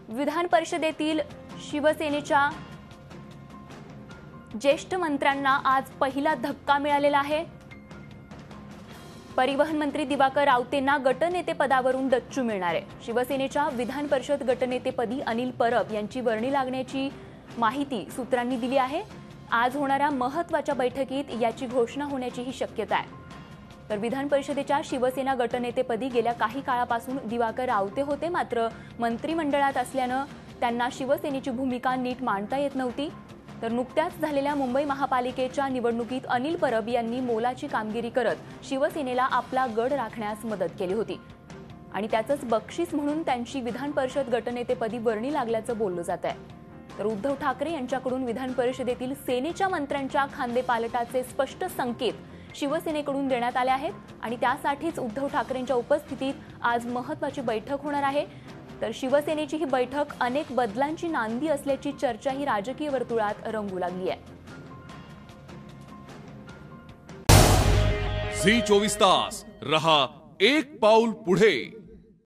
विधान परिषदेतील शिवसेनेच्या ज्येष्ठ मंत्र्यांना आज पहिला धक्का मिळालेला आहे। परिवहन मंत्री दिवाकर रावतेंना गटनेते पदावरून डच्चू मिळणार आहे। शिवसेनेच्या विधान परिषद गटनेतेपदी अनिल परब यांची वर्णी लागण्याची माहिती सूत्रांनी दिली आहे। आज होणाऱ्या महत्त्वाच्या बैठकीत याची घोषणा होण्याचीही शक्यता आहे। तर विधान परिषदेच्या शिवसेना गटनेतेपदी गेल्या काही काळापासून दिवाकर रावते होते, मात्र मंत्रिमंडळात असल्याने त्यांना शिवसेनेची भूमिका नीट मांडता येत नव्हती। तर नुकत्याच झालेल्या मुंबई महापालिकेच्या निवडणुकीत अनिल परब यांनी मोलाची कामगिरी करत शिवसेनेला आपला गड राखण्यास मदत केली होती आणि त्याचंच बक्षीस म्हणून त्यांची विधान परिषद गटनेतेपदी वर्णी लागल्याचं बोललं जात आहे। तर उद्धव ठाकरे यांच्याकडून विधान परिषदेतील सेनेच्या मंत्र्यांच्या खांदेपालटाचे स्पष्ट संकेत शिवसेनेकडून देण्यात आले आहेत आणि त्यासाठीच उद्धव ठाकरेंच्या उपस्थितीत आज महत्त्वाची बैठक होणार आहे। तर शिवसेनेची ही बैठक अनेक बदलांची नांदी असल्याची चर्चाही राजकीय वर्तुळात रंगू लागली आहे। झी 24 तास रहा एक पाऊल पुढे।